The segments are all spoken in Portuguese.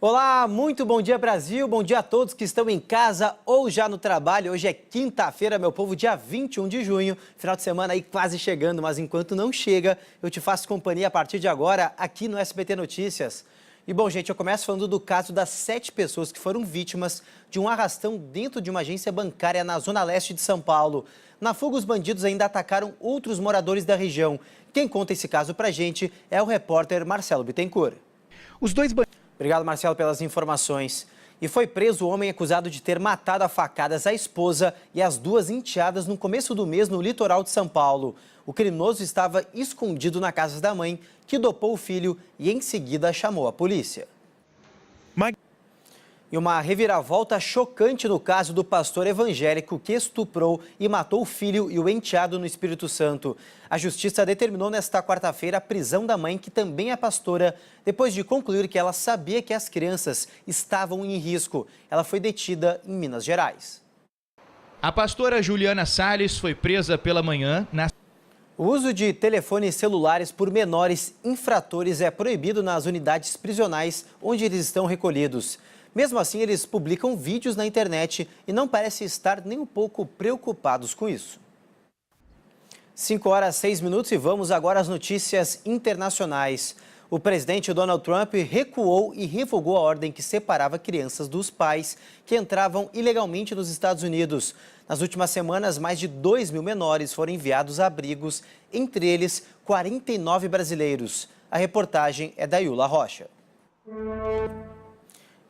Olá, muito bom dia Brasil, bom dia a todos que estão em casa ou já no trabalho. Hoje é quinta-feira, meu povo, dia 21 de junho, final de semana aí quase chegando, mas enquanto não chega, eu te faço companhia a partir de agora aqui no SBT Notícias. E bom, gente, eu começo falando do caso das 7 pessoas que foram vítimas de um arrastão dentro de uma agência bancária na zona leste de São Paulo. Na fuga, os bandidos ainda atacaram outros moradores da região. Quem conta esse caso pra gente é o repórter Marcelo Bittencourt. Obrigado, Marcelo, pelas informações. E foi preso o homem acusado de ter matado a facadas a esposa e as 2 enteadas no começo do mês no litoral de São Paulo. O criminoso estava escondido na casa da mãe, que dopou o filho e em seguida chamou a polícia. E uma reviravolta chocante no caso do pastor evangélico que estuprou e matou o filho e o enteado no Espírito Santo. A justiça determinou nesta quarta-feira a prisão da mãe, que também é pastora, depois de concluir que ela sabia que as crianças estavam em risco. Ela foi detida em Minas Gerais. A pastora Juliana Salles foi presa pela manhã na... O uso de telefones celulares por menores infratores é proibido nas unidades prisionais onde eles estão recolhidos. Mesmo assim, eles publicam vídeos na internet e não parecem estar nem um pouco preocupados com isso. 5h06 e vamos agora às notícias internacionais. O presidente Donald Trump recuou e revogou a ordem que separava crianças dos pais que entravam ilegalmente nos Estados Unidos. Nas últimas semanas, mais de 2.000 menores foram enviados a abrigos, entre eles 49 brasileiros. A reportagem é da Yula Rocha.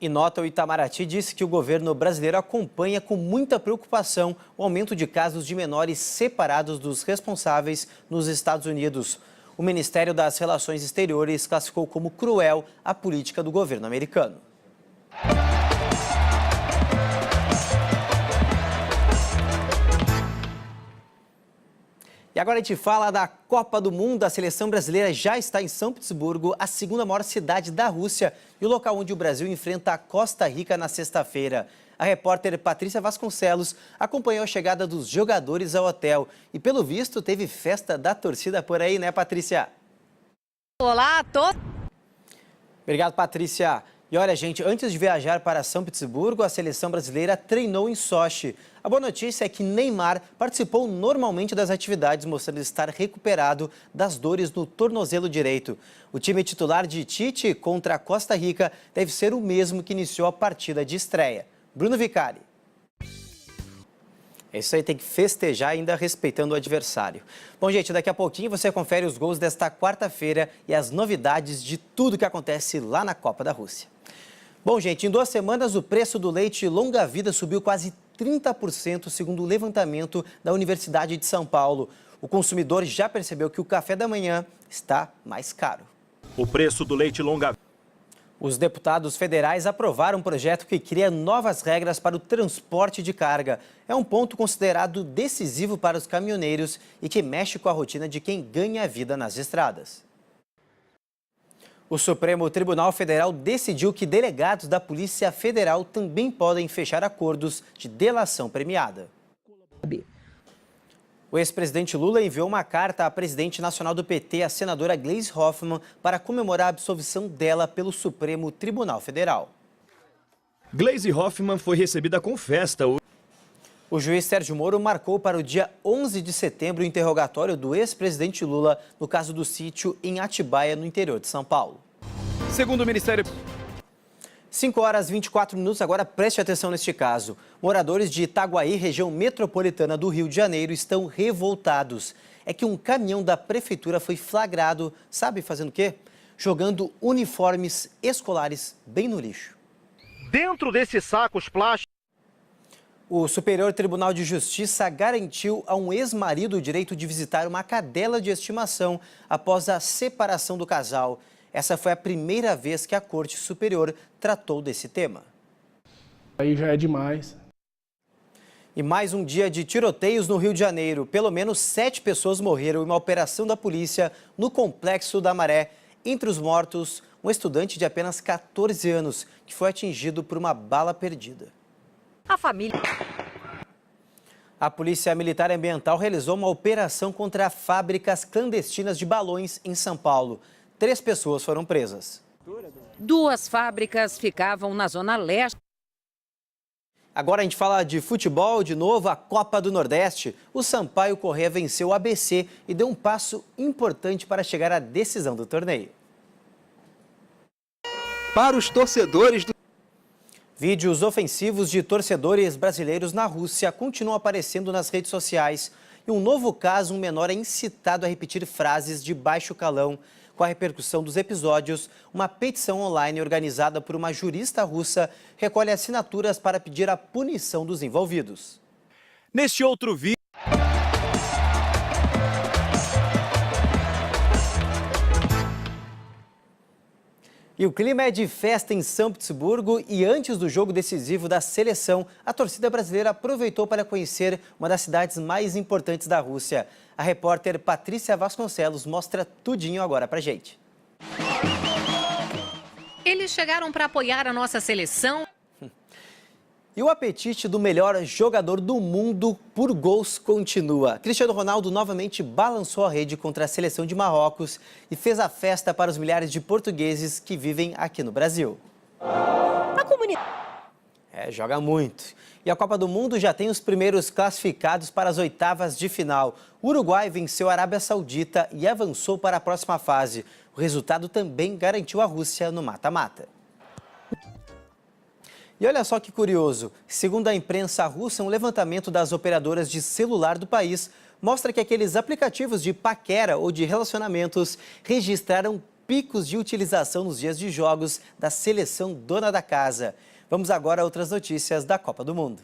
Em nota, o Itamaraty disse que o governo brasileiro acompanha com muita preocupação o aumento de casos de menores separados dos responsáveis nos Estados Unidos. O Ministério das Relações Exteriores classificou como cruel a política do governo americano. E agora a gente fala da Copa do Mundo. A seleção brasileira já está em São Petersburgo, a segunda maior cidade da Rússia, e o local onde o Brasil enfrenta a Costa Rica na sexta-feira. A repórter Patrícia Vasconcelos acompanhou a chegada dos jogadores ao hotel e, pelo visto, teve festa da torcida por aí, né, Patrícia? Olá a todos. Obrigado, Patrícia. E olha, gente, antes de viajar para São Petersburgo, a seleção brasileira treinou em Sochi. A boa notícia é que Neymar participou normalmente das atividades, mostrando estar recuperado das dores no tornozelo direito. O time titular de Tite contra a Costa Rica deve ser o mesmo que iniciou a partida de estreia. Bruno Vicari. É isso aí, tem que festejar ainda respeitando o adversário. Bom, gente, daqui a pouquinho você confere os gols desta quarta-feira e as novidades de tudo que acontece lá na Copa da Rússia. Bom, gente, em 2 semanas o preço do leite longa-vida subiu quase 30%, segundo o levantamento da Universidade de São Paulo. O consumidor já percebeu que o café da manhã está mais caro. O preço do leite longa-vida. Os deputados federais aprovaram um projeto que cria novas regras para o transporte de carga. É um ponto considerado decisivo para os caminhoneiros e que mexe com a rotina de quem ganha a vida nas estradas. O Supremo Tribunal Federal decidiu que delegados da Polícia Federal também podem fechar acordos de delação premiada. O ex-presidente Lula enviou uma carta à presidente nacional do PT, a senadora Gleisi Hoffmann, para comemorar a absolvição dela pelo Supremo Tribunal Federal. Gleisi Hoffmann foi recebida com festa. O juiz Sérgio Moro marcou para o dia 11 de setembro o interrogatório do ex-presidente Lula no caso do sítio em Atibaia, no interior de São Paulo. Segundo o Ministério... 5h24, agora preste atenção neste caso. Moradores de Itaguaí, região metropolitana do Rio de Janeiro, estão revoltados. É que um caminhão da prefeitura foi flagrado, sabe fazendo o quê? Jogando uniformes escolares bem no lixo. Dentro desses sacos plásticos... O Superior Tribunal de Justiça garantiu a um ex-marido o direito de visitar uma cadela de estimação após a separação do casal. Essa foi a primeira vez que a Corte Superior tratou desse tema. Aí já é demais. E mais um dia de tiroteios no Rio de Janeiro. Pelo menos 7 pessoas morreram em uma operação da polícia no Complexo da Maré. Entre os mortos, um estudante de apenas 14 anos, que foi atingido por uma bala perdida. A família. A Polícia Militar Ambiental realizou uma operação contra fábricas clandestinas de balões em São Paulo. 3 pessoas foram presas. Duas fábricas ficavam na zona leste. Agora a gente fala de futebol de novo, a Copa do Nordeste. O Sampaio Corrêa venceu o ABC e deu um passo importante para chegar à decisão do torneio. Para os torcedores do... Vídeos ofensivos de torcedores brasileiros na Rússia continuam aparecendo nas redes sociais. Em um novo caso, um menor é incitado a repetir frases de baixo calão. Com a repercussão dos episódios, uma petição online organizada por uma jurista russa recolhe assinaturas para pedir a punição dos envolvidos. Neste outro vídeo... E o clima é de festa em São Petersburgo e antes do jogo decisivo da seleção, a torcida brasileira aproveitou para conhecer uma das cidades mais importantes da Rússia. A repórter Patrícia Vasconcelos mostra tudinho agora pra gente. Eles chegaram para apoiar a nossa seleção. E o apetite do melhor jogador do mundo por gols continua. Cristiano Ronaldo novamente balançou a rede contra a seleção de Marrocos e fez a festa para os milhares de portugueses que vivem aqui no Brasil. A comunidade. Joga muito. E a Copa do Mundo já tem os primeiros classificados para as oitavas de final. O Uruguai venceu a Arábia Saudita e avançou para a próxima fase. O resultado também garantiu a Rússia no mata-mata. E olha só que curioso, segundo a imprensa russa, um levantamento das operadoras de celular do país mostra que aqueles aplicativos de paquera ou de relacionamentos registraram picos de utilização nos dias de jogos da seleção dona da casa. Vamos agora a outras notícias da Copa do Mundo.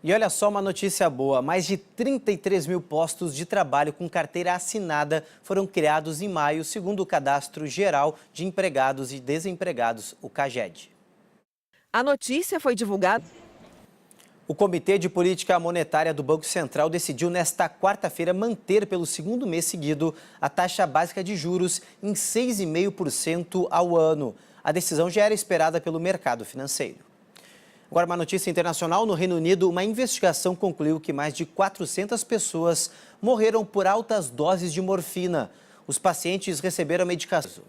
E olha só uma notícia boa, mais de 33 mil postos de trabalho com carteira assinada foram criados em maio, segundo o Cadastro Geral de Empregados e Desempregados, o CAGED. A notícia foi divulgada. O Comitê de Política Monetária do Banco Central decidiu nesta quarta-feira manter pelo segundo mês seguido a taxa básica de juros em 6,5% ao ano. A decisão já era esperada pelo mercado financeiro. Agora, uma notícia internacional. No Reino Unido, uma investigação concluiu que mais de 400 pessoas morreram por altas doses de morfina. Os pacientes receberam medicação.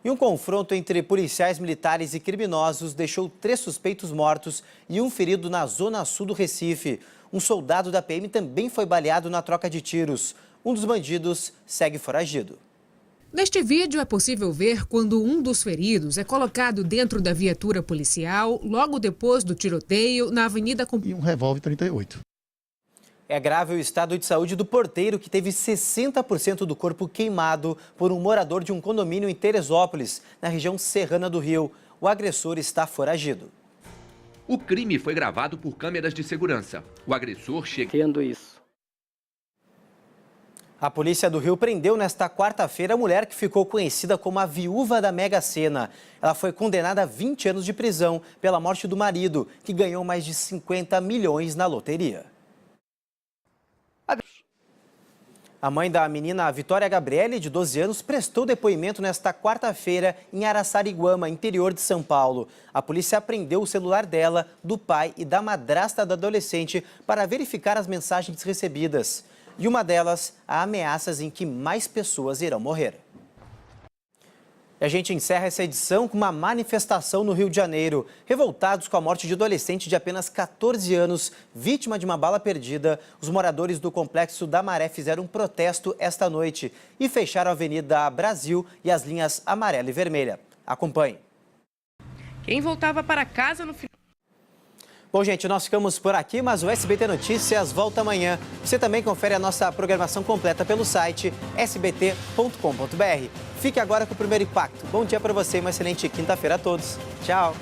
E um confronto entre policiais militares e criminosos deixou 3 suspeitos mortos e um ferido na zona sul do Recife. Um soldado da PM também foi baleado na troca de tiros. Um dos bandidos segue foragido. Neste vídeo é possível ver quando um dos feridos é colocado dentro da viatura policial logo depois do tiroteio na Avenida... E um revólver 38. É grave o estado de saúde do porteiro que teve 60% do corpo queimado por um morador de um condomínio em Teresópolis, na região serrana do Rio. O agressor está foragido. O crime foi gravado por câmeras de segurança. O agressor chega... A polícia do Rio prendeu nesta quarta-feira a mulher que ficou conhecida como a viúva da Mega Sena. Ela foi condenada a 20 anos de prisão pela morte do marido, que ganhou mais de 50 milhões na loteria. A mãe da menina Vitória Gabriele, de 12 anos, prestou depoimento nesta quarta-feira em Araçariguama, interior de São Paulo. A polícia apreendeu o celular dela, do pai e da madrasta da adolescente para verificar as mensagens recebidas. E uma delas, há ameaças em que mais pessoas irão morrer. E a gente encerra essa edição com uma manifestação no Rio de Janeiro. Revoltados com a morte de adolescente de apenas 14 anos, vítima de uma bala perdida, os moradores do Complexo da Maré fizeram um protesto esta noite e fecharam a Avenida Brasil e as linhas amarela e vermelha. Acompanhe. Quem voltava para casa no final... Bom, gente, nós ficamos por aqui, mas o SBT Notícias volta amanhã. Você também confere a nossa programação completa pelo site sbt.com.br. Fique agora com o Primeiro Impacto. Bom dia para você e uma excelente quinta-feira a todos. Tchau!